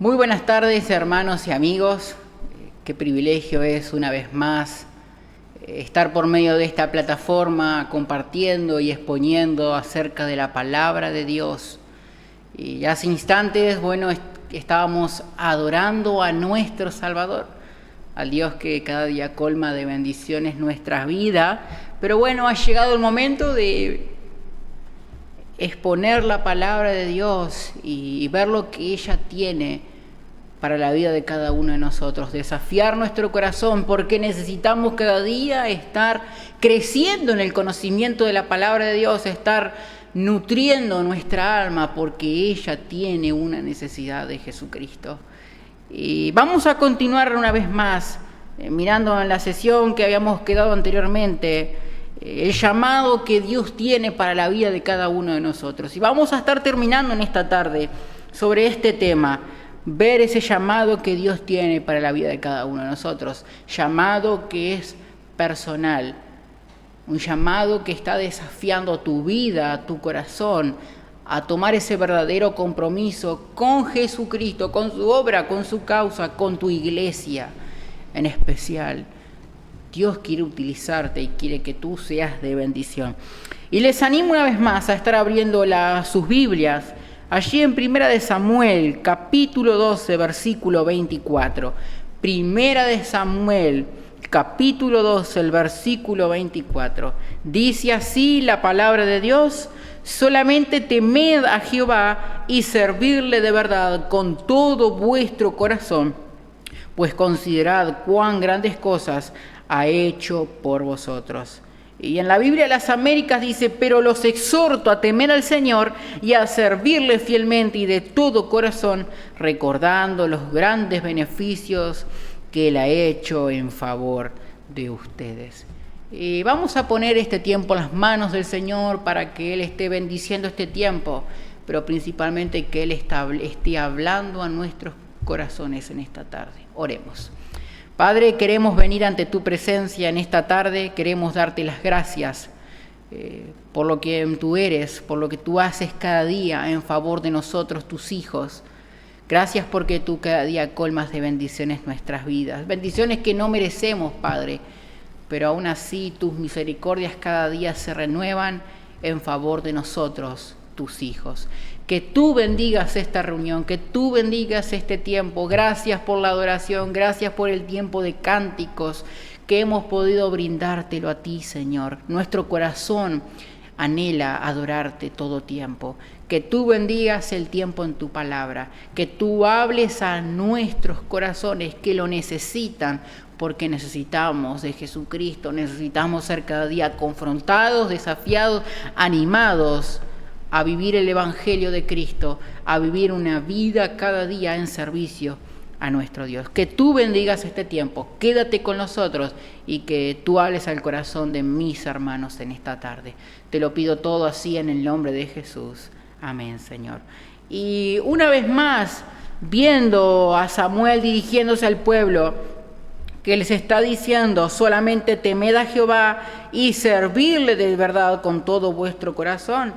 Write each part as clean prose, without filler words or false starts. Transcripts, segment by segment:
Muy buenas tardes, hermanos y amigos. Qué privilegio es una vez más estar por medio de esta plataforma compartiendo y exponiendo acerca de la palabra de Dios. Y hace instantes, estábamos adorando a nuestro Salvador, al Dios que cada día colma de bendiciones nuestras vidas. Pero ha llegado el momento de exponer la palabra de Dios y ver lo que ella tiene para la vida de cada uno de nosotros, desafiar nuestro corazón, porque necesitamos cada día estar creciendo en el conocimiento de la palabra de Dios, estar nutriendo nuestra alma, porque ella tiene una necesidad de Jesucristo. Y vamos a continuar una vez más, mirando en la sesión que habíamos quedado anteriormente, el llamado que Dios tiene para la vida de cada uno de nosotros. Y vamos a estar terminando en esta tarde sobre este tema, ver ese llamado que Dios tiene para la vida de cada uno de nosotros, llamado que es personal, un llamado que está desafiando tu vida, tu corazón, a tomar ese verdadero compromiso con Jesucristo, con su obra, con su causa, con tu iglesia en especial. Dios quiere utilizarte y quiere que tú seas de bendición. Y les animo una vez más a estar abriendo sus Biblias, allí en Primera de Samuel, capítulo 12, versículo 24. Primera de Samuel, capítulo 12, el versículo 24. Dice así la palabra de Dios: solamente temed a Jehová y servirle de verdad con todo vuestro corazón, pues considerad cuán grandes cosas ha hecho por vosotros. Y en la Biblia de las Américas dice: pero los exhorto a temer al Señor y a servirle fielmente y de todo corazón, recordando los grandes beneficios que Él ha hecho en favor de ustedes. Y vamos a poner este tiempo en las manos del Señor para que Él esté bendiciendo este tiempo, pero principalmente que Él esté hablando a nuestros corazones en esta tarde. Oremos. Padre, queremos venir ante tu presencia en esta tarde, queremos darte las gracias por lo que tú eres, por lo que tú haces cada día en favor de nosotros, tus hijos. Gracias porque tú cada día colmas de bendiciones nuestras vidas, bendiciones que no merecemos, Padre, pero aún así tus misericordias cada día se renuevan en favor de nosotros, tus hijos. Que tú bendigas esta reunión, que tú bendigas este tiempo. Gracias por la adoración, gracias por el tiempo de cánticos que hemos podido brindártelo a ti, Señor. Nuestro corazón anhela adorarte todo tiempo. Que tú bendigas el tiempo en tu palabra, que tú hables a nuestros corazones que lo necesitan, porque necesitamos de Jesucristo, necesitamos ser cada día confrontados, desafiados, animados a vivir el Evangelio de Cristo, a vivir una vida cada día en servicio a nuestro Dios. Que tú bendigas este tiempo, quédate con nosotros y que tú hables al corazón de mis hermanos en esta tarde. Te lo pido todo así en el nombre de Jesús. Amén, Señor. Y una vez más, viendo a Samuel dirigiéndose al pueblo, que les está diciendo: solamente temed a Jehová y servirle de verdad con todo vuestro corazón.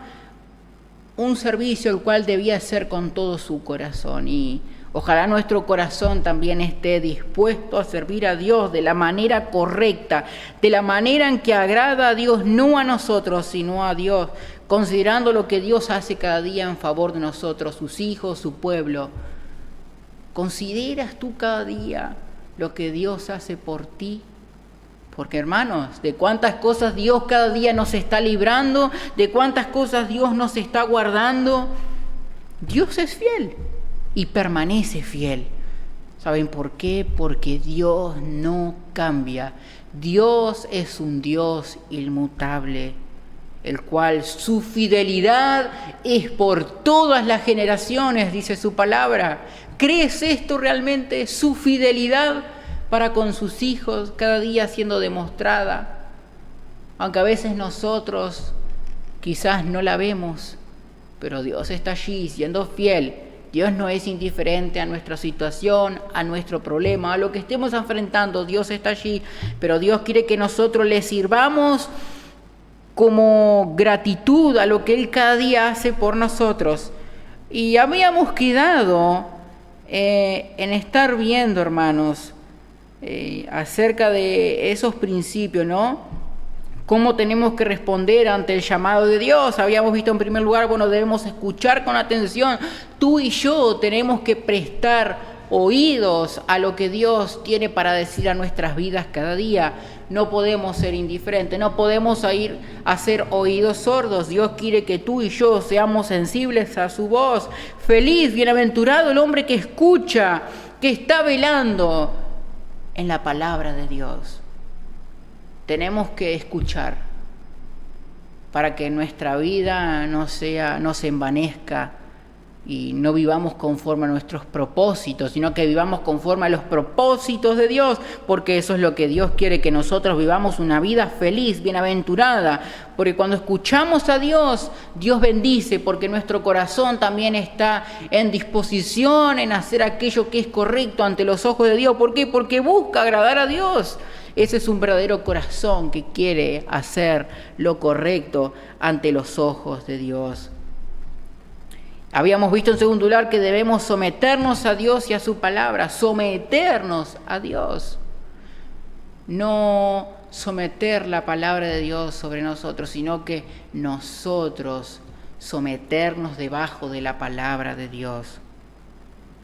Un servicio el cual debía ser con todo su corazón, y ojalá nuestro corazón también esté dispuesto a servir a Dios de la manera correcta, de la manera en que agrada a Dios, no a nosotros, sino a Dios, considerando lo que Dios hace cada día en favor de nosotros, sus hijos, su pueblo. ¿Consideras tú cada día lo que Dios hace por ti? Porque, hermanos, de cuántas cosas Dios cada día nos está librando, de cuántas cosas Dios nos está guardando. Dios es fiel y permanece fiel. ¿Saben por qué? Porque Dios no cambia. Dios es un Dios inmutable, el cual su fidelidad es por todas las generaciones, dice su palabra. ¿Crees esto realmente? Su fidelidad para con sus hijos cada día siendo demostrada, aunque a veces nosotros quizás no la vemos, pero Dios está allí siendo fiel. Dios no es indiferente a nuestra situación, a nuestro problema, a lo que estemos enfrentando. Dios está allí, pero Dios quiere que nosotros le sirvamos como gratitud a lo que Él cada día hace por nosotros. Y habíamos quedado en estar viendo, hermanos, acerca de esos principios, ¿no? ¿Cómo tenemos que responder ante el llamado de Dios? Habíamos visto en primer lugar, bueno, debemos escuchar con atención. Tú y yo tenemos que prestar oídos a lo que Dios tiene para decir a nuestras vidas cada día. No podemos ser indiferentes, no podemos ir a ser oídos sordos. Dios quiere que tú y yo seamos sensibles a su voz. Feliz, bienaventurado el hombre que escucha, que está velando en la palabra de Dios. Tenemos que escuchar para que nuestra vida no se envanezca y no vivamos conforme a nuestros propósitos, sino que vivamos conforme a los propósitos de Dios, porque eso es lo que Dios quiere, que nosotros vivamos una vida feliz, bienaventurada, porque cuando escuchamos a Dios, Dios bendice, porque nuestro corazón también está en disposición en hacer aquello que es correcto ante los ojos de Dios. ¿Por qué? Porque busca agradar a Dios. Ese es un verdadero corazón que quiere hacer lo correcto ante los ojos de Dios. Habíamos visto en segundo lugar que debemos someternos a Dios y a su palabra, someternos a Dios. No someter la palabra de Dios sobre nosotros, sino que nosotros someternos debajo de la palabra de Dios.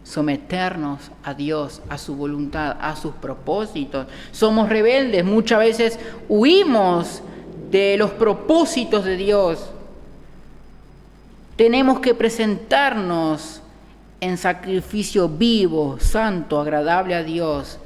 Someternos a Dios, a su voluntad, a sus propósitos. Somos rebeldes, muchas veces huimos de los propósitos de Dios. Tenemos que presentarnos en sacrificio vivo, santo, agradable a Dios,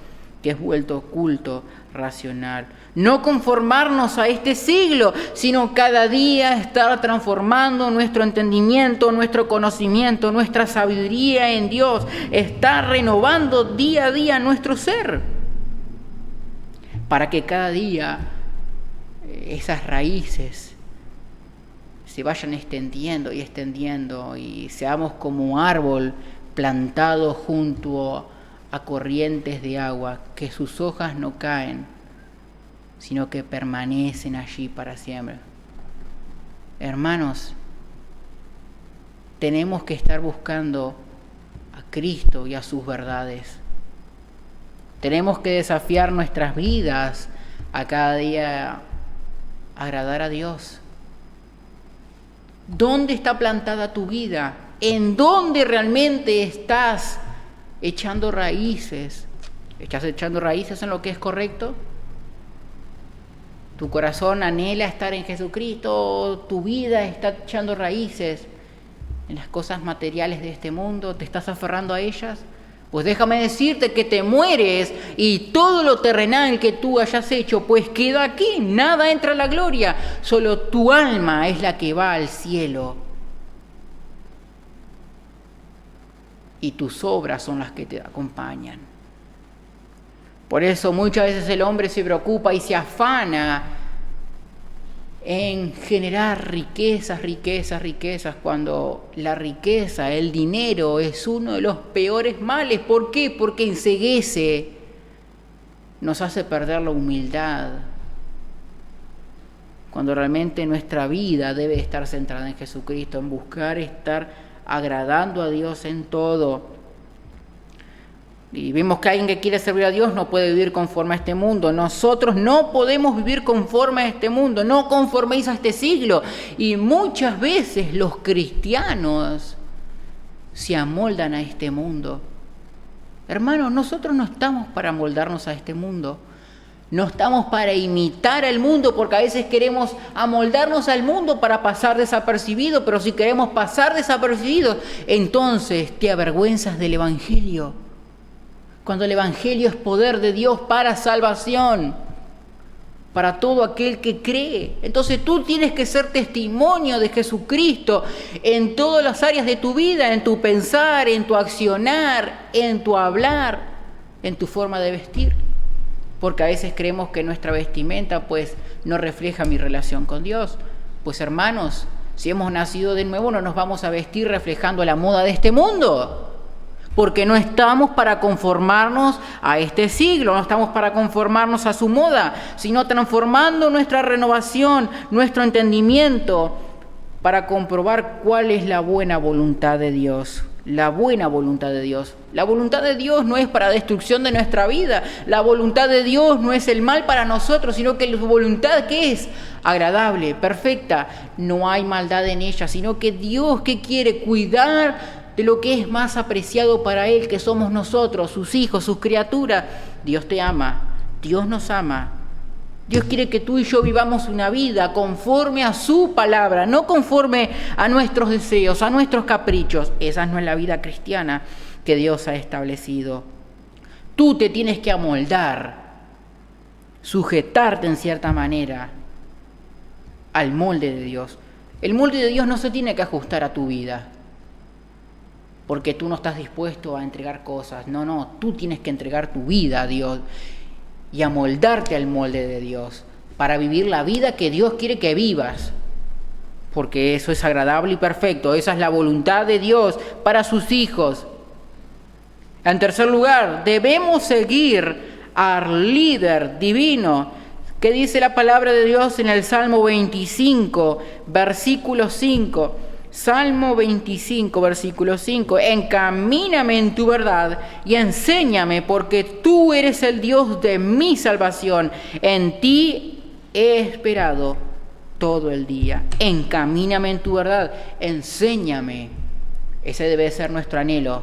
que es vuelto culto racional. No conformarnos a este siglo, sino cada día estar transformando nuestro entendimiento, nuestro conocimiento, nuestra sabiduría en Dios. Estar renovando día a día nuestro ser, para que cada día esas raíces se vayan extendiendo y seamos como árbol plantado junto a corrientes de agua, que sus hojas no caen, sino que permanecen allí para siempre. Hermanos, tenemos que estar buscando a Cristo y a sus verdades. Tenemos que desafiar nuestras vidas a cada día agradar a Dios. ¿Dónde está plantada tu vida? ¿En dónde realmente estás echando raíces? ¿Estás echando raíces en lo que es correcto? ¿Tu corazón anhela estar en Jesucristo? ¿Tu vida está echando raíces en las cosas materiales de este mundo? ¿Te estás aferrando a ellas? Pues déjame decirte que te mueres y todo lo terrenal que tú hayas hecho, pues queda aquí, nada entra a la gloria, solo tu alma es la que va al cielo. Y tus obras son las que te acompañan. Por eso muchas veces el hombre se preocupa y se afana en generar riquezas, cuando la riqueza, el dinero, es uno de los peores males. ¿Por qué? Porque enceguece, nos hace perder la humildad, cuando realmente nuestra vida debe estar centrada en Jesucristo, en buscar estar agradando a Dios en todo. Y vemos que alguien que quiere servir a Dios no puede vivir conforme a este mundo. Nosotros no podemos vivir conforme a este mundo, no conforméis a este siglo. Y muchas veces los cristianos se amoldan a este mundo. Hermanos, nosotros no estamos para amoldarnos a este mundo. No estamos para imitar al mundo, porque a veces queremos amoldarnos al mundo para pasar desapercibidos, pero si queremos pasar desapercibidos, entonces te avergüenzas del Evangelio. Cuando el Evangelio es poder de Dios para salvación, para todo aquel que cree. Entonces tú tienes que ser testimonio de Jesucristo en todas las áreas de tu vida, en tu pensar, en tu accionar, en tu hablar, en tu forma de vestir. Porque a veces creemos que nuestra vestimenta pues no refleja mi relación con Dios. Pues hermanos, si hemos nacido de nuevo no nos vamos a vestir reflejando la moda de este mundo. Porque no estamos para conformarnos a este siglo, no estamos para conformarnos a su moda, sino transformando nuestra renovación, nuestro entendimiento, para comprobar cuál es la buena voluntad de Dios. la buena voluntad de Dios. La voluntad de Dios no es para destrucción de nuestra vida. La voluntad de Dios no es el mal para nosotros, sino que su voluntad, ¿qué es? Agradable, perfecta. No hay maldad en ella, sino que Dios, ¿qué quiere? Cuidar de lo que es más apreciado para Él, que somos nosotros, sus hijos, sus criaturas. Dios te ama, Dios nos ama. Dios quiere que tú y yo vivamos una vida conforme a su palabra, no conforme a nuestros deseos, a nuestros caprichos. Esa no es la vida cristiana que Dios ha establecido. Tú te tienes que amoldar, sujetarte en cierta manera al molde de Dios. El molde de Dios no se tiene que ajustar a tu vida, porque tú no estás dispuesto a entregar cosas. No, tú tienes que entregar tu vida a Dios y amoldarte al molde de Dios para vivir la vida que Dios quiere que vivas, porque eso es agradable y perfecto. Esa es la voluntad de Dios para sus hijos. En tercer lugar, debemos seguir al líder divino. ¿Qué dice la palabra de Dios en el Salmo 25, versículo 5? Salmo 25, versículo 5. Encamíname en tu verdad y enséñame, porque tú eres el Dios de mi salvación. En ti he esperado todo el día. Encamíname en tu verdad, enséñame. Ese debe ser nuestro anhelo,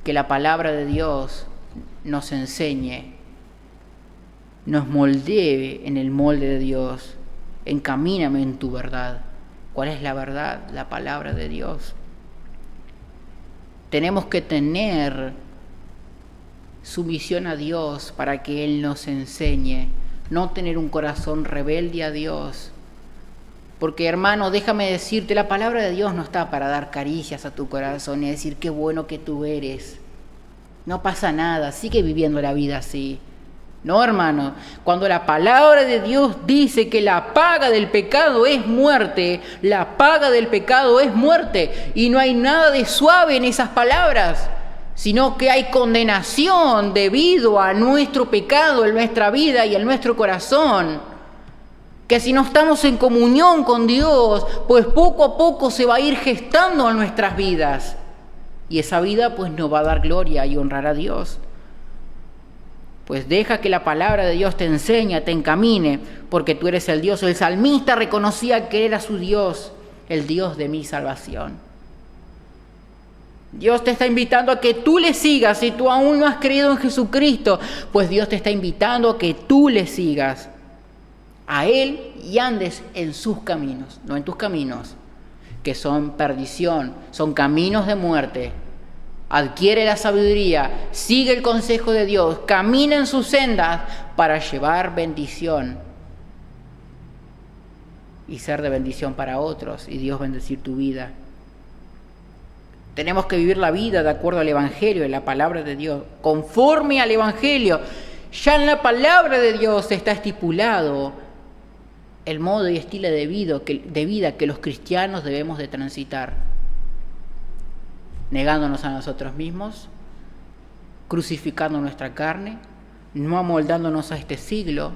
que la palabra de Dios nos enseñe, nos moldee en el molde de Dios. Encamíname en tu verdad. ¿Cuál es la verdad? La palabra de Dios. Tenemos que tener sumisión a Dios para que Él nos enseñe, no tener un corazón rebelde a Dios. Porque, hermano, déjame decirte, la palabra de Dios no está para dar caricias a tu corazón y decir qué bueno que tú eres. No pasa nada, sigue viviendo la vida así. No, hermano, cuando la palabra de Dios dice que la paga del pecado es muerte, la paga del pecado es muerte, y no hay nada de suave en esas palabras, sino que hay condenación debido a nuestro pecado en nuestra vida y en nuestro corazón. Que si no estamos en comunión con Dios, pues poco a poco se va a ir gestando en nuestras vidas, y esa vida pues no va a dar gloria y honrar a Dios. Pues deja que la palabra de Dios te enseñe, te encamine, porque tú eres el Dios. El salmista reconocía que era su Dios, el Dios de mi salvación. Dios te está invitando a que tú le sigas. Si tú aún no has creído en Jesucristo, pues Dios te está invitando a que tú le sigas a Él y andes en sus caminos, no en tus caminos, que son perdición, son caminos de muerte. Adquiere la sabiduría, sigue el consejo de Dios, camina en sus sendas para llevar bendición y ser de bendición para otros y Dios bendecir tu vida. Tenemos que vivir la vida de acuerdo al Evangelio, en la palabra de Dios, conforme al Evangelio. Ya en la palabra de Dios está estipulado el modo y estilo de vida que los cristianos debemos de transitar. Negándonos a nosotros mismos, crucificando nuestra carne, no amoldándonos a este siglo,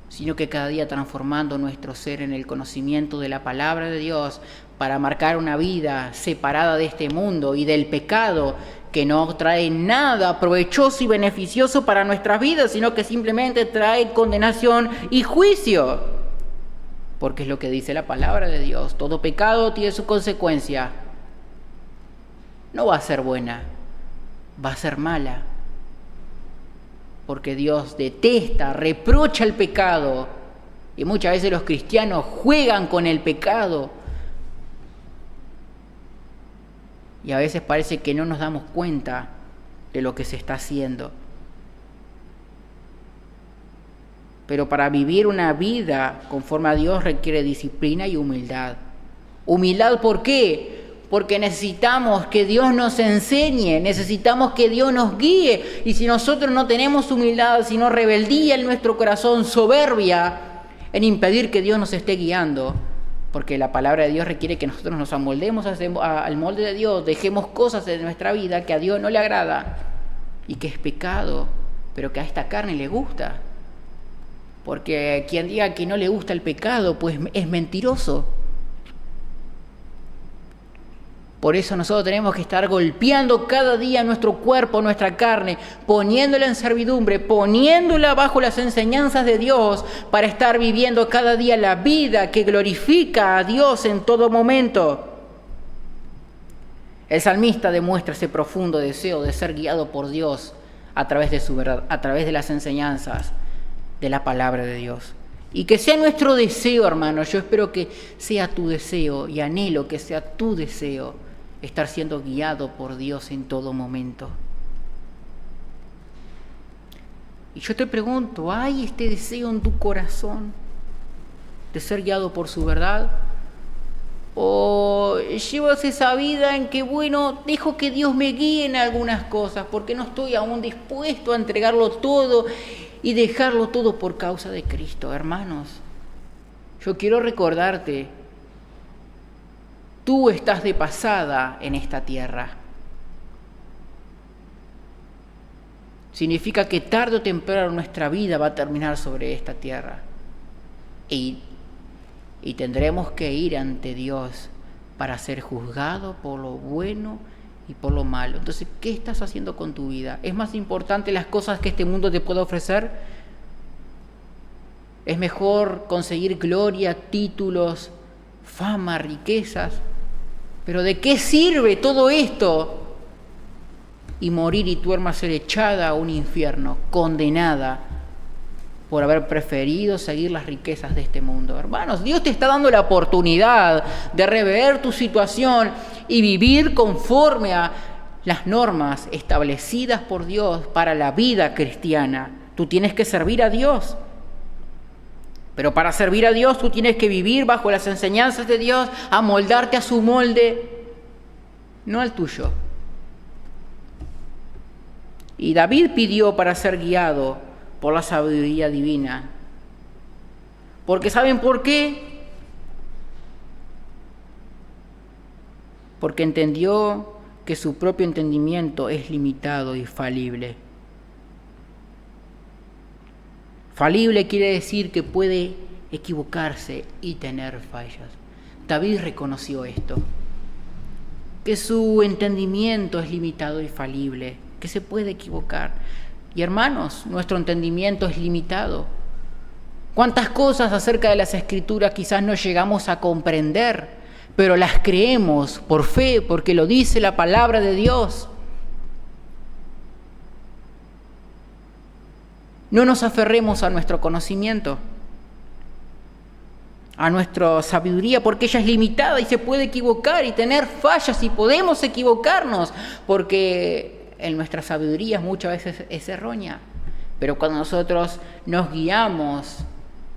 sino que cada día transformando nuestro ser en el conocimiento de la palabra de Dios para marcar una vida separada de este mundo y del pecado que no trae nada provechoso y beneficioso para nuestras vidas, sino que simplemente trae condenación y juicio. Porque es lo que dice la palabra de Dios, todo pecado tiene su consecuencia. No va a ser buena, va a ser mala. Porque Dios detesta, reprocha el pecado. Y muchas veces los cristianos juegan con el pecado. Y a veces parece que no nos damos cuenta de lo que se está haciendo. Pero para vivir una vida conforme a Dios requiere disciplina y humildad. ¿Humildad por qué? Porque necesitamos que Dios nos enseñe, necesitamos que Dios nos guíe. Y si nosotros no tenemos humildad, sino rebeldía en nuestro corazón, soberbia en impedir que Dios nos esté guiando, porque la palabra de Dios requiere que nosotros nos amoldemos al molde de Dios, dejemos cosas en nuestra vida que a Dios no le agrada y que es pecado, pero que a esta carne le gusta. Porque quien diga que no le gusta el pecado, pues es mentiroso. Por eso nosotros tenemos que estar golpeando cada día nuestro cuerpo, nuestra carne, poniéndola en servidumbre, poniéndola bajo las enseñanzas de Dios para estar viviendo cada día la vida que glorifica a Dios en todo momento. El salmista demuestra ese profundo deseo de ser guiado por Dios a través de su verdad, a través de las enseñanzas de la palabra de Dios. Y que sea nuestro deseo, hermanos, yo espero que sea tu deseo y anhelo que sea tu deseo estar siendo guiado por Dios en todo momento. Y yo te pregunto, ¿hay este deseo en tu corazón de ser guiado por su verdad? ¿O llevas esa vida en que, bueno, dejo que Dios me guíe en algunas cosas porque no estoy aún dispuesto a entregarlo todo y dejarlo todo por causa de Cristo? Hermanos, yo quiero recordarte, tú estás de pasada en esta tierra. Significa que tarde o temprano nuestra vida va a terminar sobre esta tierra. Y tendremos que ir ante Dios para ser juzgado por lo bueno y por lo malo. Entonces, ¿qué estás haciendo con tu vida? ¿Es más importante las cosas que este mundo te puede ofrecer? ¿Es mejor conseguir gloria, títulos, fama, riquezas? ¿Pero de qué sirve todo esto? Y morir y tu alma ser echada a un infierno, condenada por haber preferido seguir las riquezas de este mundo. Hermanos, Dios te está dando la oportunidad de rever tu situación y vivir conforme a las normas establecidas por Dios para la vida cristiana. Tú tienes que servir a Dios. Pero para servir a Dios tú tienes que vivir bajo las enseñanzas de Dios, amoldarte a su molde, no al tuyo. Y David pidió para ser guiado por la sabiduría divina. Porque ¿saben por qué? Porque entendió que su propio entendimiento es limitado y falible. Falible quiere decir que puede equivocarse y tener fallas. David reconoció esto, que su entendimiento es limitado y falible, que se puede equivocar. Y hermanos, nuestro entendimiento es limitado. ¿Cuántas cosas acerca de las Escrituras quizás no llegamos a comprender, pero las creemos por fe, porque lo dice la palabra de Dios? No nos aferremos a nuestro conocimiento, a nuestra sabiduría, porque ella es limitada y se puede equivocar y tener fallas, y podemos equivocarnos, porque en nuestra sabiduría muchas veces es errónea. Pero cuando nosotros nos guiamos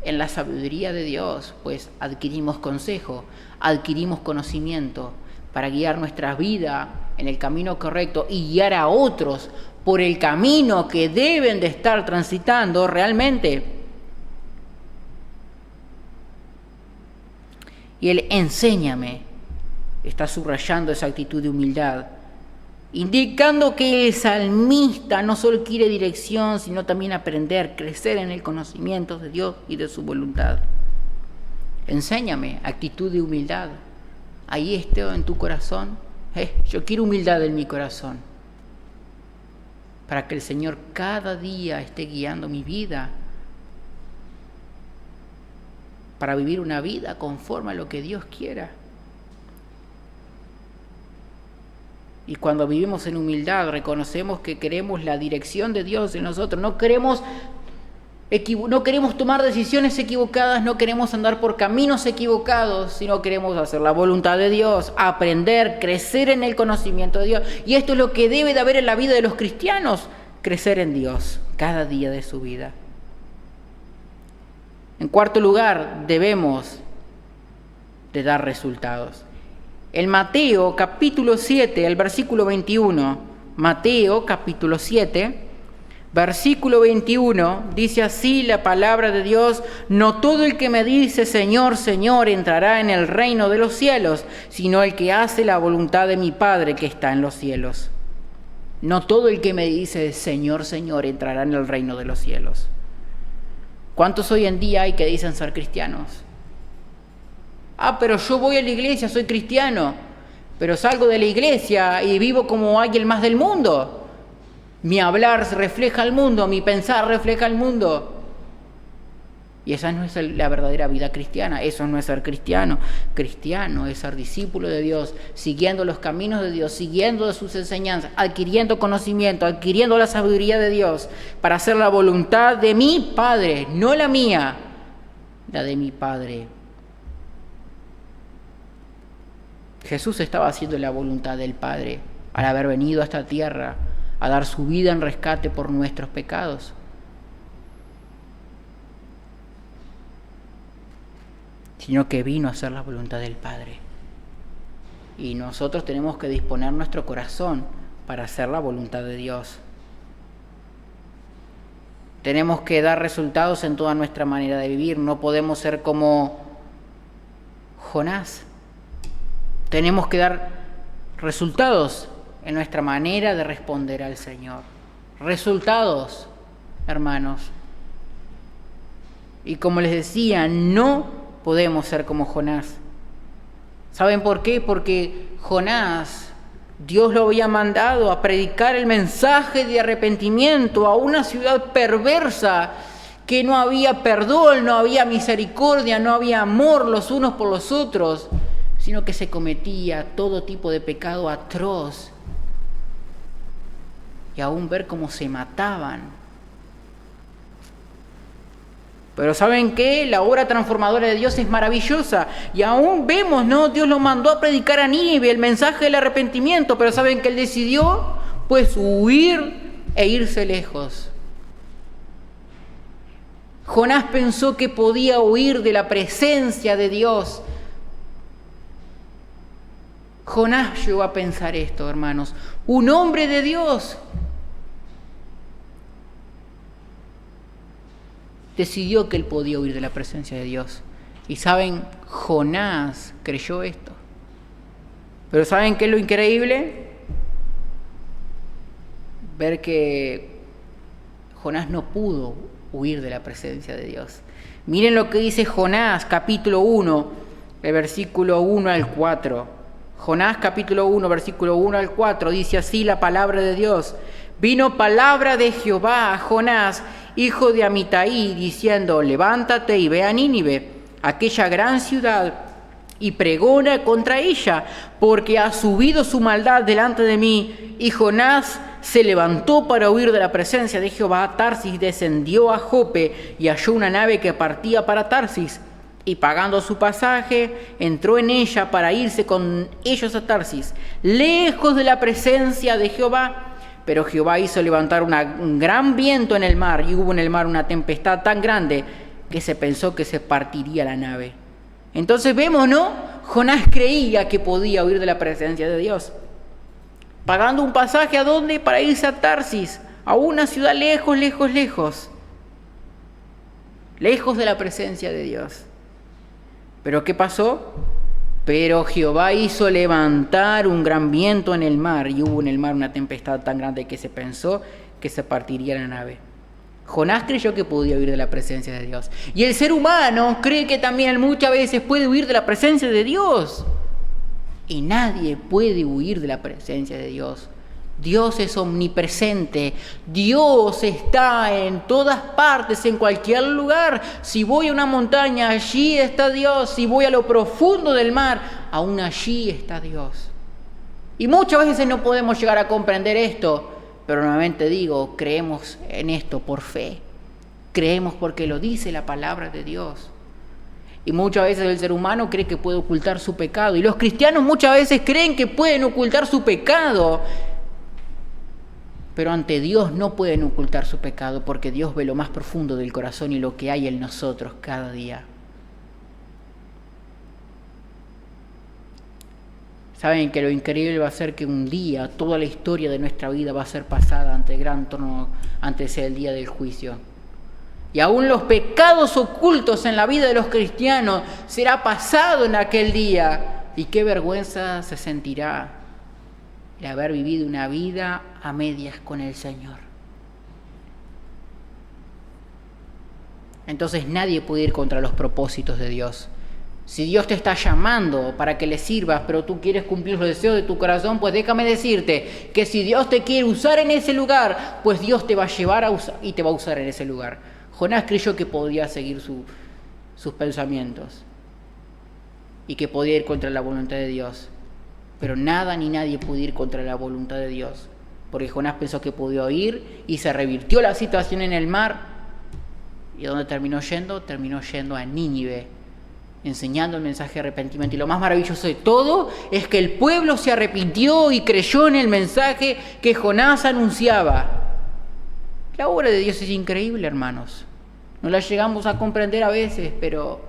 en la sabiduría de Dios, pues adquirimos consejo, adquirimos conocimiento para guiar nuestra vida en el camino correcto y guiar a otros por el camino que deben de estar transitando realmente. Y el enséñame está subrayando esa actitud de humildad, indicando que el salmista no solo quiere dirección, sino también aprender, crecer en el conocimiento de Dios y de su voluntad. Enséñame, actitud de humildad. Ahí esté en tu corazón. Yo quiero humildad en mi corazón, para que el Señor cada día esté guiando mi vida, para vivir una vida conforme a lo que Dios quiera. Y cuando vivimos en humildad, reconocemos que queremos la dirección de Dios en nosotros. No queremos tomar decisiones equivocadas, no queremos andar por caminos equivocados, sino queremos hacer la voluntad de Dios, aprender, crecer en el conocimiento de Dios. Y esto es lo que debe de haber en la vida de los cristianos, crecer en Dios cada día de su vida. En cuarto lugar, debemos de dar resultados. En Mateo capítulo 7, el versículo 21, Mateo capítulo 7, versículo 21, dice así la palabra de Dios: no todo el que me dice Señor, Señor entrará en el reino de los cielos, sino el que hace la voluntad de mi Padre que está en los cielos. No todo el que me dice Señor, Señor entrará en el reino de los cielos. ¿Cuántos hoy en día hay que dicen ser cristianos? Pero yo voy a la iglesia, soy cristiano. pero salgo de la iglesia y vivo como alguien más del mundo. Mi hablar refleja al mundo, mi pensar refleja al mundo. Y esa no es la verdadera vida cristiana, eso no es ser cristiano. Cristiano es ser discípulo de Dios, siguiendo los caminos de Dios, siguiendo sus enseñanzas, adquiriendo conocimiento, adquiriendo la sabiduría de Dios, para hacer la voluntad de mi Padre, no la mía, la de mi Padre. Jesús estaba haciendo la voluntad del Padre al haber venido a esta tierra a dar su vida en rescate por nuestros pecados. Sino que vino a hacer la voluntad del Padre. Y nosotros tenemos que disponer nuestro corazón para hacer la voluntad de Dios. Tenemos que dar resultados en toda nuestra manera de vivir. No podemos ser como Jonás. Tenemos que dar resultados en nuestra manera de responder al Señor. Resultados, hermanos. Y como les decía, no podemos ser como Jonás. ¿Saben por qué? Porque Jonás, Dios lo había mandado a predicar el mensaje de arrepentimiento a una ciudad perversa, que no había perdón, no había misericordia, no había amor los unos por los otros, sino que se cometía todo tipo de pecado atroz. Y aún ver cómo se mataban. Pero ¿saben qué? La obra transformadora de Dios es maravillosa. Y aún vemos, ¿no? Dios lo mandó a predicar a Nínive el mensaje del arrepentimiento. Pero ¿saben qué él decidió? Pues huir e irse lejos. Jonás pensó que podía huir de la presencia de Dios. Jonás llegó a pensar esto, hermanos. Un hombre de Dios decidió que él podía huir de la presencia de Dios. Y saben, Jonás creyó esto. Pero ¿saben qué es lo increíble? Ver que Jonás no pudo huir de la presencia de Dios. Miren lo que dice Jonás, capítulo 1, el versículo 1 al 4. Jonás, capítulo 1, versículo 1 al 4, dice así la palabra de Dios. Vino palabra de Jehová a Jonás, hijo de Amitai, diciendo: levántate y ve a Nínive, aquella gran ciudad, y pregona contra ella, porque ha subido su maldad delante de mí. Y Jonás se levantó para huir de la presencia de Jehová a Tarsis, descendió a Jope y halló una nave que partía para Tarsis. Y pagando su pasaje, entró en ella para irse con ellos a Tarsis, lejos de la presencia de Jehová. Pero Jehová hizo levantar un gran viento en el mar, y hubo en el mar una tempestad tan grande que se pensó que se partiría la nave. Entonces vemos, ¿no? Jonás creía que podía huir de la presencia de Dios. Pagando un pasaje, ¿a dónde? Para irse a Tarsis, a una ciudad lejos, lejos, lejos. Lejos de la presencia de Dios. ¿Pero qué pasó? Pero Jehová hizo levantar un gran viento en el mar, y hubo en el mar una tempestad tan grande que se pensó que se partiría la nave. Jonás creyó que podía huir de la presencia de Dios. Y el ser humano cree que también muchas veces puede huir de la presencia de Dios. Y nadie puede huir de la presencia de Dios. Dios es omnipresente. Dios está en todas partes, en cualquier lugar. Si voy a una montaña, allí está Dios. Si voy a lo profundo del mar, aún allí está Dios. Y muchas veces no podemos llegar a comprender esto, pero nuevamente digo, creemos en esto por fe. Creemos porque lo dice la palabra de Dios. Y muchas veces el ser humano cree que puede ocultar su pecado. Y los cristianos muchas veces creen que pueden ocultar su pecado. Pero ante Dios no pueden ocultar su pecado, porque Dios ve lo más profundo del corazón y lo que hay en nosotros cada día. Saben que lo increíble va a ser que un día toda la historia de nuestra vida va a ser pasada ante el gran trono, antes del día del juicio. Y aún los pecados ocultos en la vida de los cristianos será pasado en aquel día. Y qué vergüenza se sentirá de haber vivido una vida a medias con el Señor. Entonces nadie puede ir contra los propósitos de Dios. Si Dios te está llamando para que le sirvas, pero tú quieres cumplir los deseos de tu corazón, pues déjame decirte que si Dios te quiere usar en ese lugar, pues Dios te va a llevar a usar y te va a usar en ese lugar. Jonás creyó que podía seguir sus pensamientos y que podía ir contra la voluntad de Dios. Pero nada ni nadie pudo ir contra la voluntad de Dios, porque Jonás pensó que podía ir y se revirtió la situación en el mar. ¿Y a dónde terminó yendo? Terminó yendo a Nínive, enseñando el mensaje de arrepentimiento. Y lo más maravilloso de todo es que el pueblo se arrepintió y creyó en el mensaje que Jonás anunciaba. La obra de Dios es increíble, hermanos. No la llegamos a comprender a veces, pero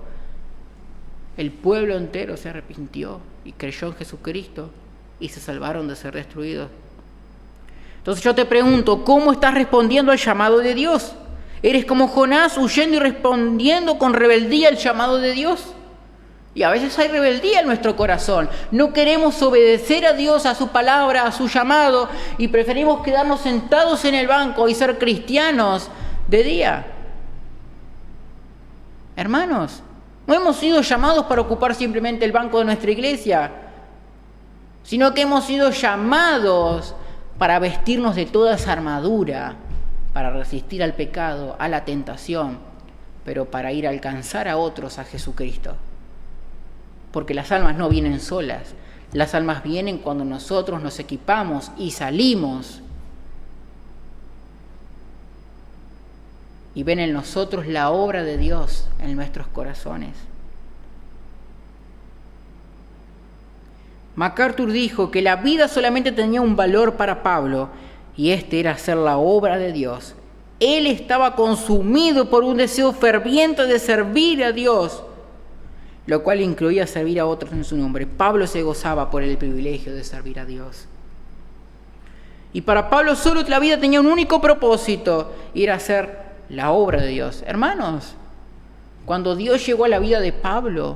el pueblo entero se arrepintió y creyó en Jesucristo y se salvaron de ser destruidos. Entonces yo te pregunto, ¿cómo estás respondiendo al llamado de Dios? ¿Eres como Jonás, huyendo y respondiendo con rebeldía al llamado de Dios? Y a veces hay rebeldía en nuestro corazón. No queremos obedecer a Dios, a su palabra, a su llamado, y preferimos quedarnos sentados en el banco y ser cristianos de día. Hermanos, no hemos sido llamados para ocupar simplemente el banco de nuestra iglesia, sino que hemos sido llamados para vestirnos de toda esa armadura, para resistir al pecado, a la tentación, pero para ir a alcanzar a otros a Jesucristo. Porque las almas no vienen solas, las almas vienen cuando nosotros nos equipamos y salimos y ven en nosotros la obra de Dios en nuestros corazones. MacArthur dijo que la vida solamente tenía un valor para Pablo, y este era hacer la obra de Dios. Él estaba consumido por un deseo ferviente de servir a Dios, lo cual incluía servir a otros en su nombre. Pablo se gozaba por el privilegio de servir a Dios. Y para Pablo solo la vida tenía un único propósito, y era hacer la obra de Dios. Hermanos, cuando Dios llegó a la vida de Pablo,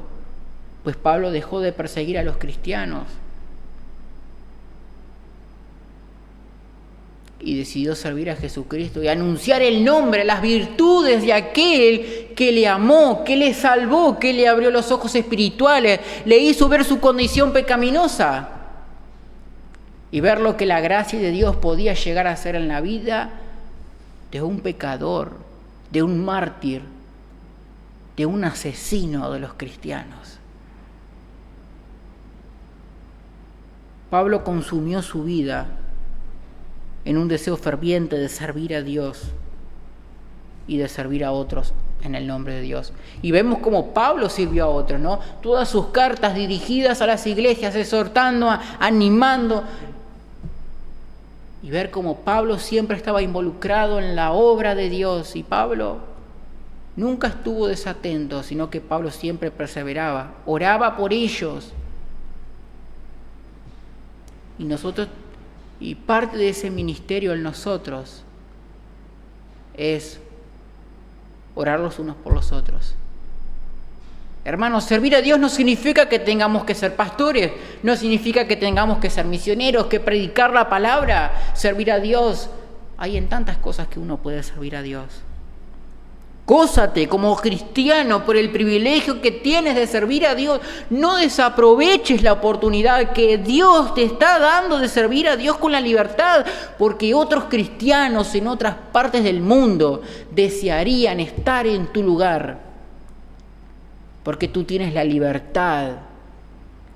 pues Pablo dejó de perseguir a los cristianos y decidió servir a Jesucristo y anunciar el nombre, las virtudes de aquel que le amó, que le salvó, que le abrió los ojos espirituales, le hizo ver su condición pecaminosa y ver lo que la gracia de Dios podía llegar a hacer en la vida de un pecador, de un mártir, de un asesino de los cristianos. Pablo consumió su vida en un deseo ferviente de servir a Dios y de servir a otros en el nombre de Dios. Y vemos cómo Pablo sirvió a otros, ¿no? Todas sus cartas dirigidas a las iglesias, exhortando, animando. Y ver cómo Pablo siempre estaba involucrado en la obra de Dios. Y Pablo nunca estuvo desatento, sino que Pablo siempre perseveraba, oraba por ellos. Y parte de ese ministerio en nosotros es orar los unos por los otros. Hermanos, servir a Dios no significa que tengamos que ser pastores, no significa que tengamos que ser misioneros, que predicar la palabra. Servir a Dios, hay en tantas cosas que uno puede servir a Dios. Gózate como cristiano por el privilegio que tienes de servir a Dios. No desaproveches la oportunidad que Dios te está dando de servir a Dios con la libertad, porque otros cristianos en otras partes del mundo desearían estar en tu lugar, porque tú tienes la libertad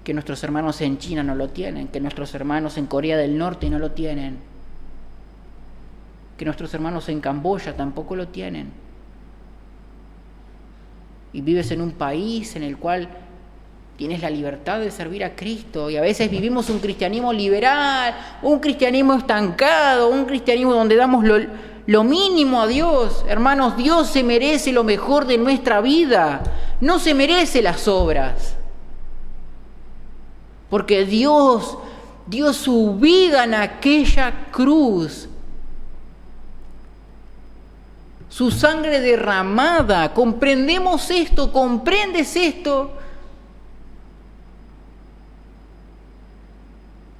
que nuestros hermanos en China no lo tienen, que nuestros hermanos en Corea del Norte no lo tienen, que nuestros hermanos en Camboya tampoco lo tienen. Y vives en un país en el cual tienes la libertad de servir a Cristo. Y a veces vivimos un cristianismo liberal, un cristianismo estancado, un cristianismo donde damos lo mínimo a Dios. Hermanos, Dios se merece lo mejor de nuestra vida. No se merece las obras. Porque Dios dio su vida en aquella cruz. Su sangre derramada. ¿Comprendemos esto? ¿Comprendes esto?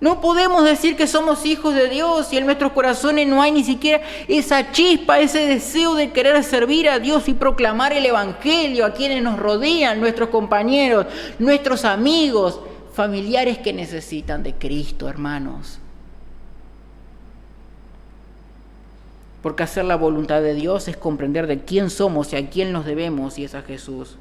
No podemos decir que somos hijos de Dios si en nuestros corazones no hay ni siquiera esa chispa, ese deseo de querer servir a Dios y proclamar el Evangelio a quienes nos rodean, nuestros compañeros, nuestros amigos, familiares que necesitan de Cristo, hermanos. Porque hacer la voluntad de Dios es comprender de quién somos y a quién nos debemos, y es a Jesús.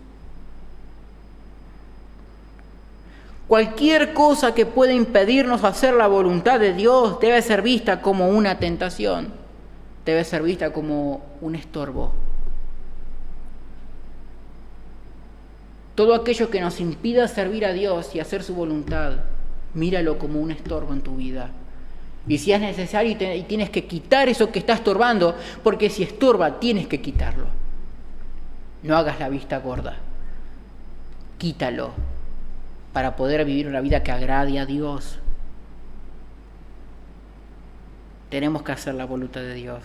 Cualquier cosa que pueda impedirnos hacer la voluntad de Dios debe ser vista como una tentación, debe ser vista como un estorbo. Todo aquello que nos impida servir a Dios y hacer su voluntad, míralo como un estorbo en tu vida. Y si es necesario y tienes que quitar eso que está estorbando, porque si estorba tienes que quitarlo. No hagas la vista gorda. Quítalo para poder vivir una vida que agrade a Dios. Tenemos que hacer la voluntad de Dios.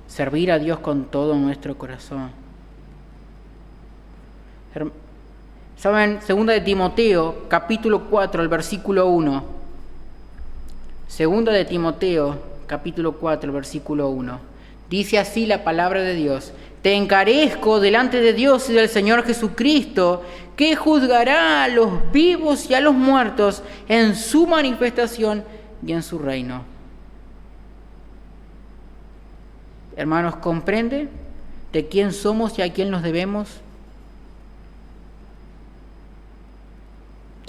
Servir a Dios con todo nuestro corazón. ¿Saben? 2 de Timoteo, capítulo 4, el versículo 1. 2 de Timoteo, capítulo 4, el versículo 1. Dice así la palabra de Dios: te encarezco delante de Dios y del Señor Jesucristo, que juzgará a los vivos y a los muertos en su manifestación y en su reino. Hermanos, ¿comprende de quién somos y a quién nos debemos?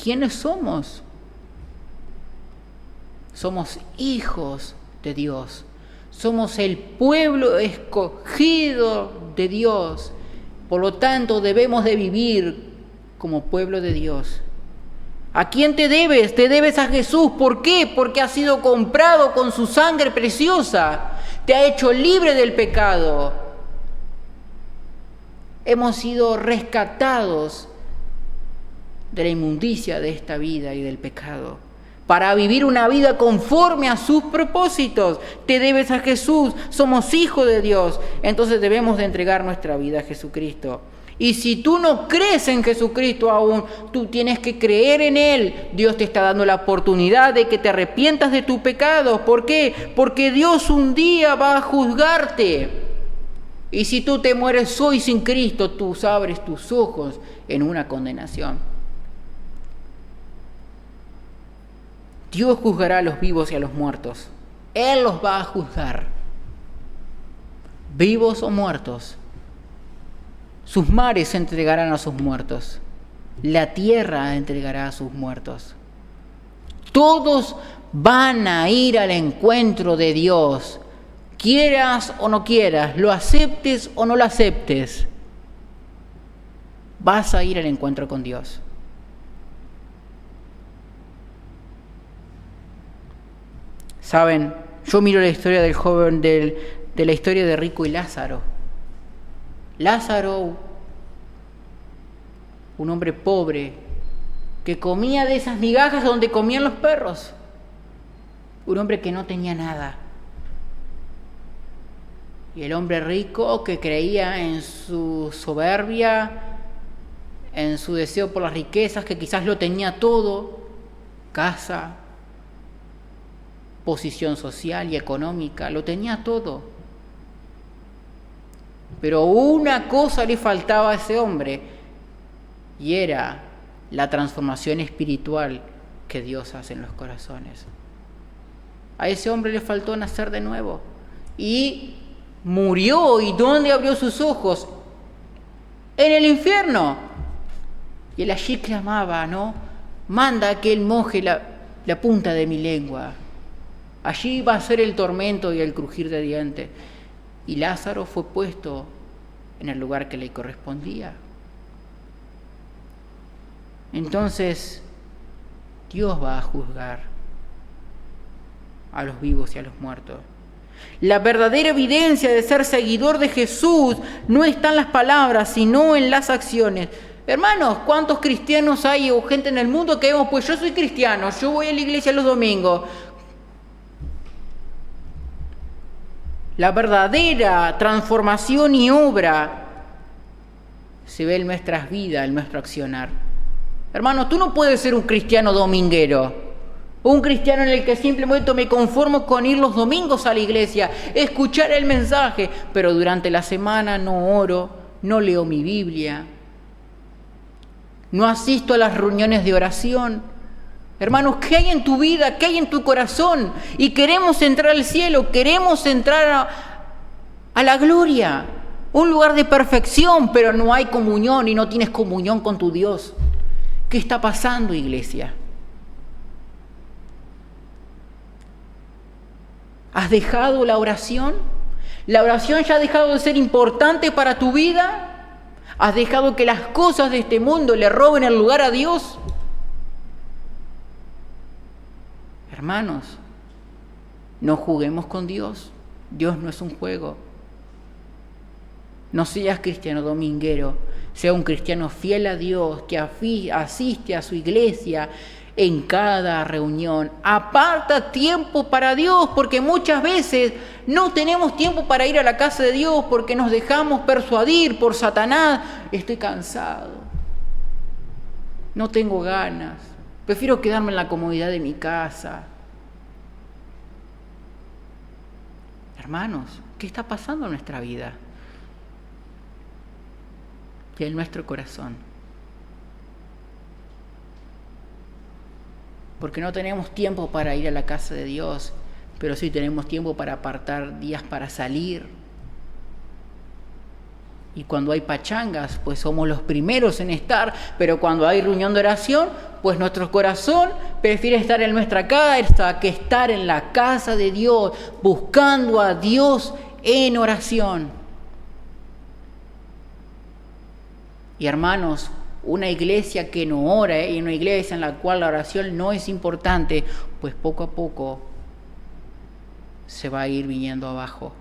¿Quiénes somos? Somos hijos de Dios. Somos el pueblo escogido de Dios. Por lo tanto, debemos de vivir como pueblo de Dios. ¿A quién te debes? Te debes a Jesús. ¿Por qué? Porque has sido comprado con su sangre preciosa. Te ha hecho libre del pecado. Hemos sido rescatados de la inmundicia de esta vida y del pecado, para vivir una vida conforme a sus propósitos. Te debes a Jesús, somos hijos de Dios, entonces debemos de entregar nuestra vida a Jesucristo. Y si tú no crees en Jesucristo aún, tú tienes que creer en Él. Dios te está dando la oportunidad de que te arrepientas de tus pecados. ¿Por qué? Porque Dios un día va a juzgarte. Y si tú te mueres hoy sin Cristo, tú abres tus ojos en una condenación. Dios juzgará a los vivos y a los muertos. Él los va a juzgar. Vivos o muertos. Sus mares se entregarán a sus muertos. La tierra entregará a sus muertos. Todos van a ir al encuentro de Dios. Quieras o no quieras, lo aceptes o no lo aceptes, vas a ir al encuentro con Dios. Saben, yo miro la historia del joven, de la historia de Rico y Lázaro. Lázaro, un hombre pobre, que comía de esas migajas donde comían los perros. Un hombre que no tenía nada. Y el hombre rico que creía en su soberbia, en su deseo por las riquezas, que quizás lo tenía todo, casa, posición social y económica, lo tenía todo. Pero una cosa le faltaba a ese hombre, y era la transformación espiritual que Dios hace en los corazones. A ese hombre le faltó nacer de nuevo, y murió. ¿Y dónde abrió sus ojos? En el infierno. Y él allí clamaba, ¿no? Manda que él moje la punta de mi lengua. Allí va a ser el tormento y el crujir de dientes. Y Lázaro fue puesto en el lugar que le correspondía. Entonces, Dios va a juzgar a los vivos y a los muertos. La verdadera evidencia de ser seguidor de Jesús no está en las palabras, sino en las acciones. Hermanos, ¿cuántos cristianos hay o gente en el mundo que vemos? Pues yo soy cristiano, yo voy a la iglesia los domingos. La verdadera transformación y obra se ve en nuestras vidas, en nuestro accionar. Hermano, tú no puedes ser un cristiano dominguero. Un cristiano en el que simplemente me conformo con ir los domingos a la iglesia, escuchar el mensaje, pero durante la semana no oro, no leo mi Biblia, no asisto a las reuniones de oración. Hermanos, ¿qué hay en tu vida? ¿Qué hay en tu corazón? Y queremos entrar al cielo, queremos entrar a la gloria, un lugar de perfección, pero no hay comunión y no tienes comunión con tu Dios. ¿Qué está pasando, iglesia? ¿Has dejado la oración? ¿La oración ya ha dejado de ser importante para tu vida? ¿Has dejado que las cosas de este mundo le roben el lugar a Dios? Hermanos, no juguemos con Dios. Dios no es un juego. No seas cristiano dominguero, sea un cristiano fiel a Dios, que asiste a su iglesia en cada reunión. Aparta tiempo para Dios, porque muchas veces no tenemos tiempo para ir a la casa de Dios porque nos dejamos persuadir por Satanás. Estoy cansado, no tengo ganas, prefiero quedarme en la comodidad de mi casa. Hermanos, ¿qué está pasando en nuestra vida y en nuestro corazón? Porque no tenemos tiempo para ir a la casa de Dios, pero sí tenemos tiempo para apartar días para salir. Y cuando hay pachangas, pues somos los primeros en estar, pero cuando hay reunión de oración, pues nuestro corazón prefiere estar en nuestra casa que estar en la casa de Dios, buscando a Dios en oración. Y hermanos, una iglesia que no ora y una iglesia en la cual la oración no es importante, pues poco a poco se va a ir viniendo abajo.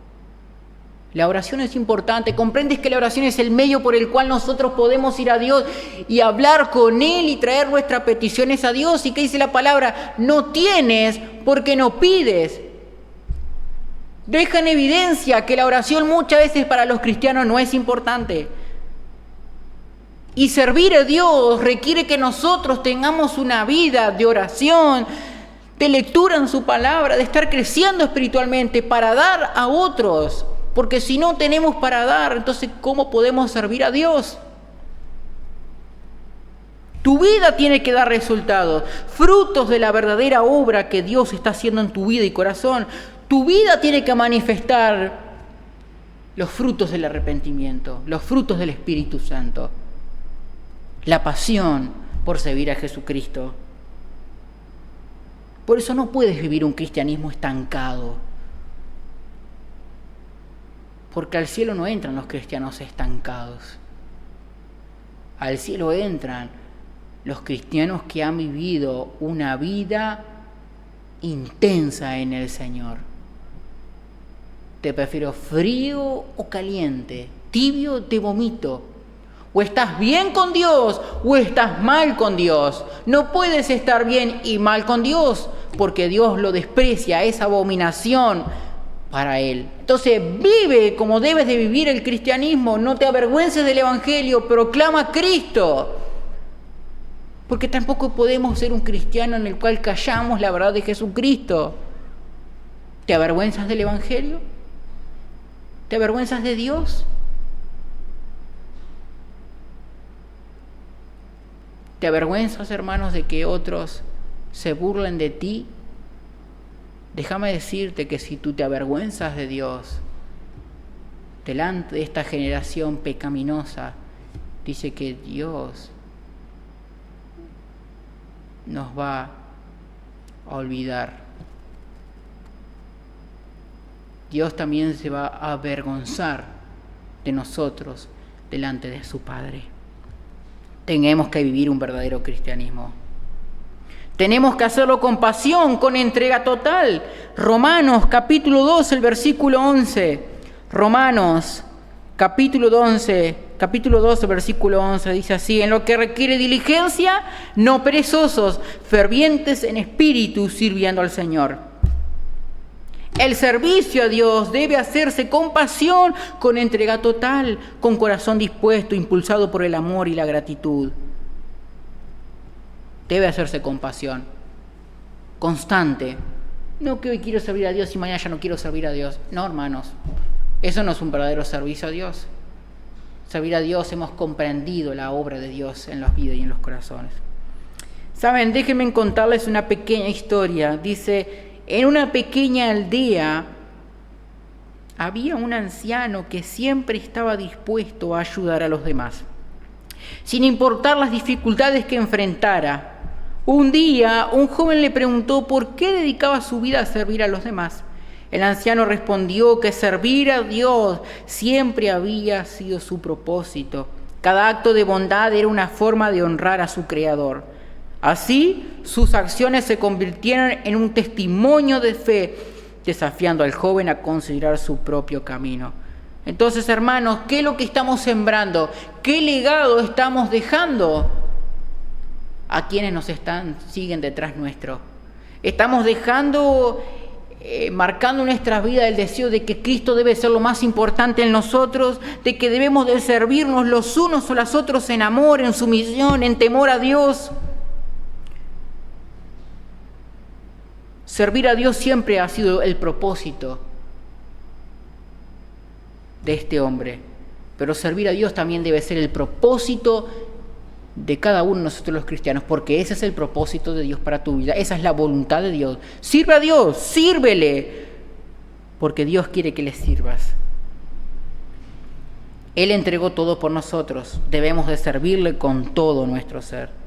La oración es importante. ¿Comprendes que la oración es el medio por el cual nosotros podemos ir a Dios y hablar con Él y traer nuestras peticiones a Dios? ¿Y qué dice la palabra? No tienes porque no pides. Deja en evidencia que la oración muchas veces para los cristianos no es importante. Y servir a Dios requiere que nosotros tengamos una vida de oración, de lectura en su palabra, de estar creciendo espiritualmente para dar a otros. Porque si no tenemos para dar, entonces ¿cómo podemos servir a Dios? Tu vida tiene que dar resultados, frutos de la verdadera obra que Dios está haciendo en tu vida y corazón. Tu vida tiene que manifestar los frutos del arrepentimiento, los frutos del Espíritu Santo. La pasión por servir a Jesucristo. Por eso no puedes vivir un cristianismo estancado. Porque al cielo no entran los cristianos estancados. Al cielo entran los cristianos que han vivido una vida intensa en el Señor. Te prefiero frío o caliente, tibio te vomito. O estás bien con Dios o estás mal con Dios. No puedes estar bien y mal con Dios porque Dios lo desprecia, es abominación para Él. Entonces vive como debes de vivir el cristianismo. No te avergüences del Evangelio, proclama a Cristo. Porque tampoco podemos ser un cristiano en el cual callamos la verdad de Jesucristo. ¿Te avergüenzas del Evangelio? ¿Te avergüenzas de Dios? ¿Te avergüenzas, hermanos, de que otros se burlen de ti? Déjame decirte que si tú te avergüenzas de Dios, delante de esta generación pecaminosa, dice que Dios nos va a olvidar. Dios también se va a avergonzar de nosotros delante de su Padre. Tenemos que vivir un verdadero cristianismo. Tenemos que hacerlo con pasión, con entrega total. Romanos capítulo 12, el versículo 11. Romanos capítulo 12, versículo 11, dice así: en lo que requiere diligencia, no perezosos, fervientes en espíritu, sirviendo al Señor. El servicio a Dios debe hacerse con pasión, con entrega total, con corazón dispuesto, impulsado por el amor y la gratitud. Debe hacerse con pasión. constante. No que hoy quiero servir a Dios y mañana ya no quiero servir a Dios. No, hermanos, eso no es un verdadero servicio a Dios. Servir a Dios, hemos comprendido la obra de Dios en las vidas y en los corazones. Saben, déjenme contarles una pequeña historia. Dice, en una pequeña aldea había un anciano que siempre estaba dispuesto a ayudar a los demás, sin importar las dificultades que enfrentara. Un día, un joven le preguntó por qué dedicaba su vida a servir a los demás. El anciano respondió que servir a Dios siempre había sido su propósito. Cada acto de bondad era una forma de honrar a su Creador. Así, sus acciones se convirtieron en un testimonio de fe, desafiando al joven a considerar su propio camino. Entonces, hermanos, ¿qué es lo que estamos sembrando? ¿Qué legado estamos dejando a quienes siguen detrás nuestro? Estamos dejando, marcando en nuestras vidas el deseo de que Cristo debe ser lo más importante en nosotros, de que debemos de servirnos los unos a los otros en amor, en sumisión, en temor a Dios. Servir a Dios siempre ha sido el propósito de este hombre, pero servir a Dios también debe ser el propósito de cada uno de nosotros los cristianos, porque ese es el propósito de Dios para tu vida, esa es la voluntad de Dios. Sirve a Dios, sírvele, porque Dios quiere que le sirvas. Él entregó todo por nosotros, debemos de servirle con todo nuestro ser.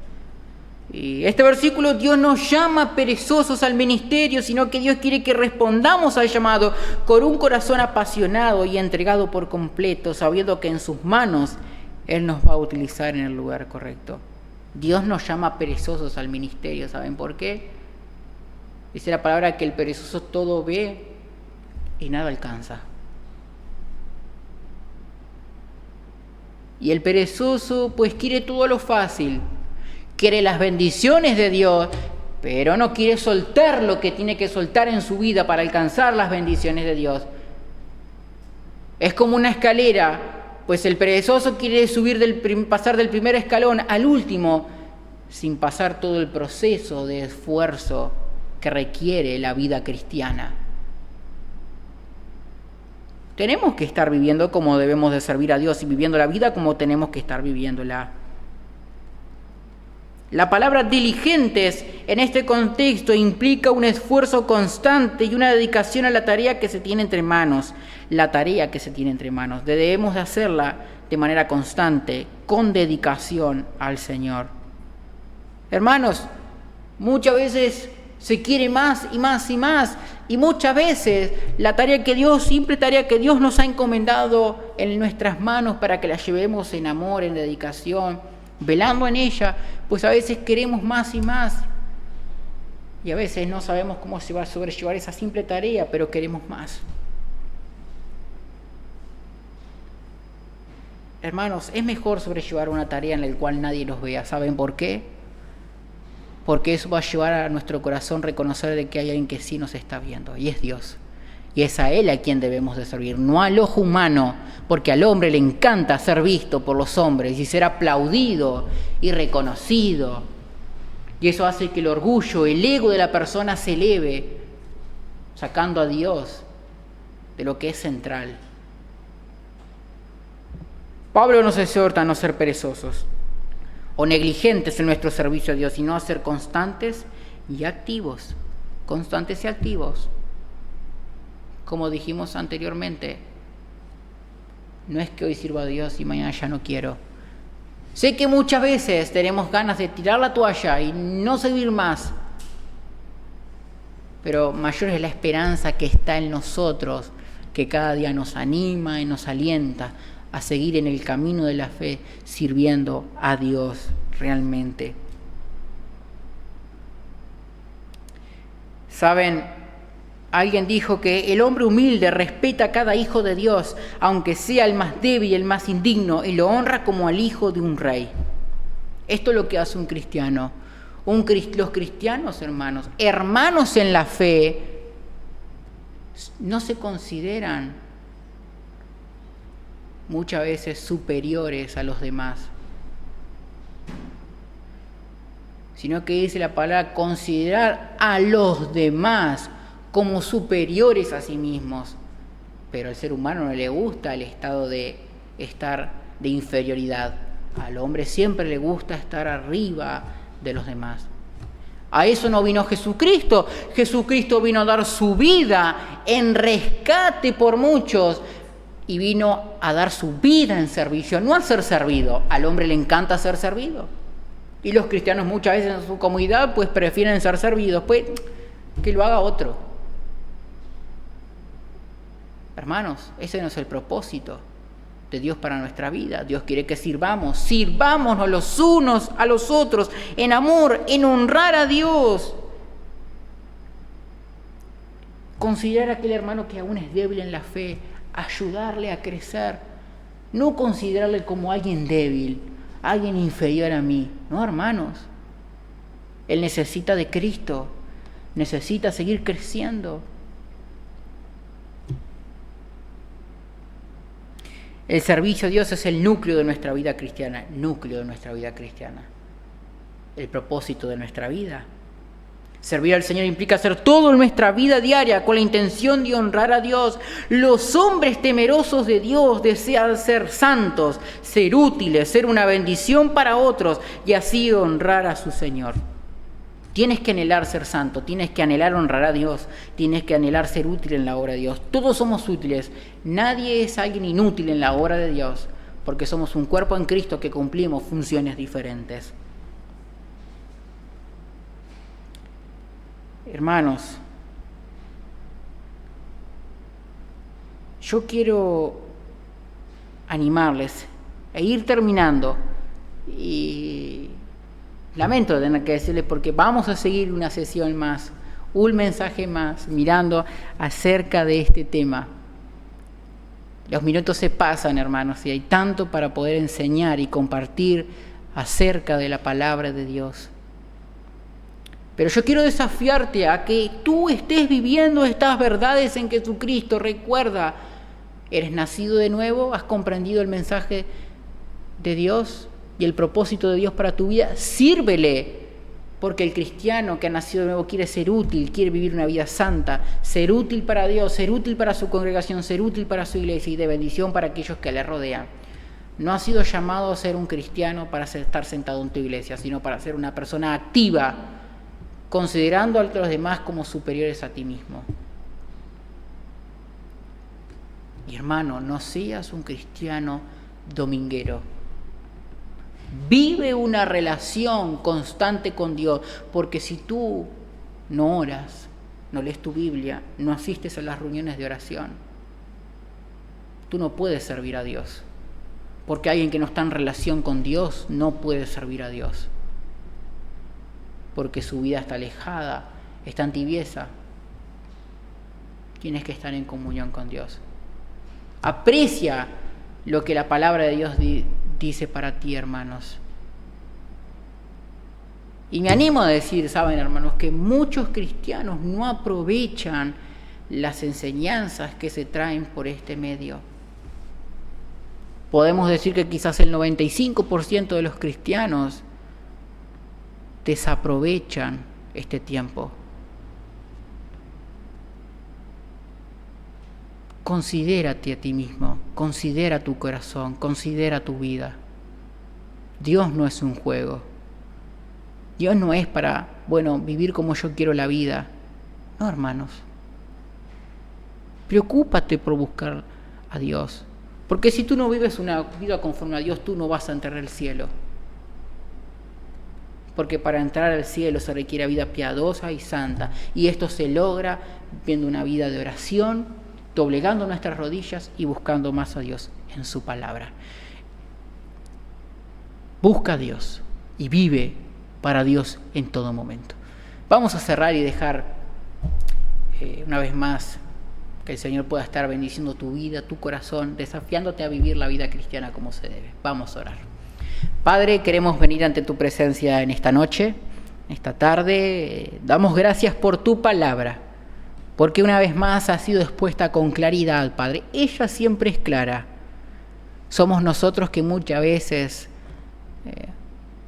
Y este versículo, Dios nos llama perezosos al ministerio, sino que Dios quiere que respondamos al llamado con un corazón apasionado y entregado por completo, sabiendo que en sus manos Él nos va a utilizar en el lugar correcto. Dios nos llama perezosos al ministerio, ¿saben por qué? Dice la palabra que el perezoso todo ve y nada alcanza. Y el perezoso pues quiere todo lo fácil. Quiere las bendiciones de Dios, pero no quiere soltar lo que tiene que soltar en su vida para alcanzar las bendiciones de Dios. Es como una escalera, pues el perezoso quiere pasar del primer escalón al último, sin pasar todo el proceso de esfuerzo que requiere la vida cristiana. Tenemos que estar viviendo como debemos de servir a Dios y viviendo la vida como tenemos que estar viviéndola. La palabra diligentes en este contexto implica un esfuerzo constante y una dedicación a la tarea que se tiene entre manos. La tarea que se tiene entre manos. Debemos de hacerla de manera constante, con dedicación al Señor. Hermanos, muchas veces se quiere más y más y más. Y muchas veces la tarea que Dios nos ha encomendado en nuestras manos para que la llevemos en amor, en dedicación, velando en ella, pues a veces queremos más y más. Y a veces no sabemos cómo se va a sobrellevar esa simple tarea, pero queremos más. Hermanos, es mejor sobrellevar una tarea en la cual nadie nos vea. ¿Saben por qué? Porque eso va a llevar a nuestro corazón reconocer de que hay alguien que sí nos está viendo, y es Dios. Y es a Él a quien debemos de servir, no al ojo humano, porque al hombre le encanta ser visto por los hombres y ser aplaudido y reconocido. Y eso hace que el orgullo, el ego de la persona se eleve, sacando a Dios de lo que es central. Pablo nos exhorta a no ser perezosos o negligentes en nuestro servicio a Dios, sino a ser constantes y activos. Constantes y activos. Como dijimos anteriormente, no es que hoy sirva a Dios y mañana ya no quiero. Sé que muchas veces tenemos ganas de tirar la toalla y no servir más, pero mayor es la esperanza que está en nosotros, que cada día nos anima y nos alienta a seguir en el camino de la fe, sirviendo a Dios realmente. ¿Saben? Alguien dijo que el hombre humilde respeta a cada hijo de Dios, aunque sea el más débil y el más indigno, y lo honra como al hijo de un rey. Esto es lo que hace un cristiano. Los cristianos, hermanos en la fe, no se consideran muchas veces superiores a los demás. sino que dice la palabra considerar a los demás como superiores a sí mismos. Pero al ser humano no le gusta el estado de estar de inferioridad. Al hombre siempre le gusta estar arriba de los demás. A eso no vino Jesucristo. Jesucristo vino a dar su vida en rescate por muchos y vino a dar su vida en servicio, no a ser servido. Al hombre le encanta ser servido. Y los cristianos muchas veces en su comunidad pues prefieren ser servidos, pues que lo haga otro. Hermanos, ese no es el propósito de Dios para nuestra vida. Dios quiere que sirvámonos los unos a los otros en amor, en honrar a Dios. Considerar a aquel hermano que aún es débil en la fe, ayudarle a crecer, no considerarle como alguien débil, alguien inferior a mí. No, hermanos, él necesita de Cristo, necesita seguir creciendo. El servicio a Dios es el núcleo de nuestra vida cristiana, el propósito de nuestra vida. Servir al Señor implica hacer todo en nuestra vida diaria con la intención de honrar a Dios. Los hombres temerosos de Dios desean ser santos, ser útiles, ser una bendición para otros y así honrar a su Señor. Tienes que anhelar ser santo, tienes que anhelar honrar a Dios, tienes que anhelar ser útil en la obra de Dios. Todos somos útiles, nadie es alguien inútil en la obra de Dios, porque somos un cuerpo en Cristo que cumplimos funciones diferentes. Hermanos, yo quiero animarles a ir terminando y lamento tener que decirles porque vamos a seguir una sesión más, un mensaje más, mirando acerca de este tema. Los minutos se pasan, hermanos, y hay tanto para poder enseñar y compartir acerca de la palabra de Dios. Pero yo quiero desafiarte a que tú estés viviendo estas verdades en Jesucristo. Recuerda, eres nacido de nuevo, has comprendido el mensaje de Dios y el propósito de Dios para tu vida. Sírvele, porque el cristiano que ha nacido de nuevo quiere ser útil, quiere vivir una vida santa, ser útil para Dios, ser útil para su congregación, ser útil para su iglesia y de bendición para aquellos que le rodean. No has sido llamado a ser un cristiano para estar sentado en tu iglesia, sino para ser una persona activa, considerando a los demás como superiores a ti mismo. Y hermano, no seas un cristiano dominguero. Vive una relación constante con Dios, porque si tú no oras, no lees tu Biblia, no asistes a las reuniones de oración, tú no puedes servir a Dios. Porque alguien que no está en relación con Dios no puede servir a Dios. Porque su vida está alejada, está en tibieza. Tienes que estar en comunión con Dios. Aprecia lo que la palabra de Dios dice para ti, hermanos. Y me animo a decir, saben, hermanos, que muchos cristianos no aprovechan las enseñanzas que se traen por este medio. Podemos decir que quizás el 95% de los cristianos desaprovechan este tiempo. Considérate a ti mismo, considera tu corazón, considera tu vida. Dios no es un juego. Dios no es para, vivir como yo quiero la vida. No, hermanos. Preocúpate por buscar a Dios. Porque si tú no vives una vida conforme a Dios, tú no vas a entrar al cielo. Porque para entrar al cielo se requiere vida piadosa y santa. Y esto se logra viviendo una vida de oración, doblegando nuestras rodillas y buscando más a Dios en su palabra. Busca a Dios y vive para Dios en todo momento. Vamos a cerrar y dejar una vez más que el Señor pueda estar bendiciendo tu vida, tu corazón, desafiándote a vivir la vida cristiana como se debe. Vamos a orar. Padre, queremos venir ante tu presencia en esta noche, esta tarde. Damos gracias por tu palabra, porque una vez más ha sido expuesta con claridad, Padre. Ella siempre es clara. Somos nosotros que muchas veces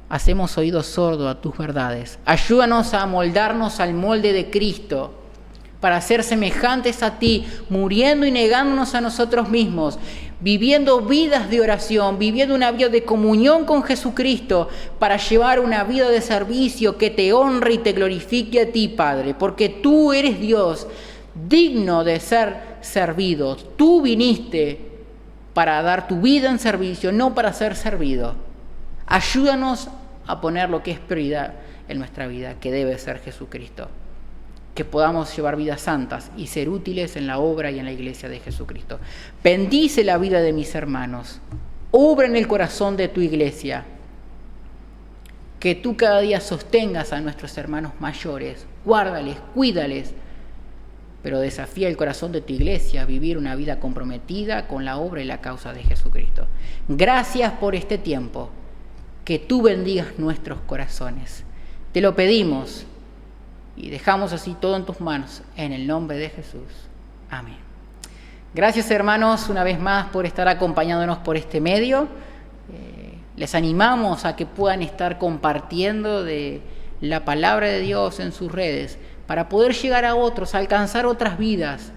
hacemos oídos sordos a tus verdades. Ayúdanos a amoldarnos al molde de Cristo, para ser semejantes a ti, muriendo y negándonos a nosotros mismos, viviendo vidas de oración, viviendo una vida de comunión con Jesucristo, para llevar una vida de servicio que te honre y te glorifique a ti, Padre, porque tú eres Dios, digno de ser servido. Tú viniste para dar tu vida en servicio, no para ser servido. Ayúdanos a poner lo que es prioridad en nuestra vida, que debe ser Jesucristo. Que podamos llevar vidas santas y ser útiles en la obra y en la iglesia de Jesucristo. Bendice la vida de mis hermanos. Obra en el corazón de tu iglesia. Que tú cada día sostengas a nuestros hermanos mayores. Guárdales, cuídales. Pero desafía el corazón de tu iglesia a vivir una vida comprometida con la obra y la causa de Jesucristo. Gracias por este tiempo. Que tú bendigas nuestros corazones. Te lo pedimos. Y dejamos así todo en tus manos, en el nombre de Jesús. Amén. Gracias, hermanos, una vez más por estar acompañándonos por este medio. Les animamos a que puedan estar compartiendo de la palabra de Dios en sus redes para poder llegar a otros, alcanzar otras vidas,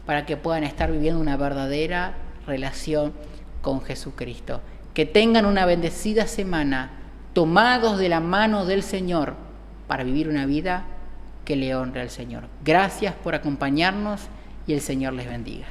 para que puedan estar viviendo una verdadera relación con Jesucristo. Que tengan una bendecida semana, tomados de la mano del Señor, para vivir una vida que le honre al Señor. Gracias por acompañarnos y el Señor les bendiga.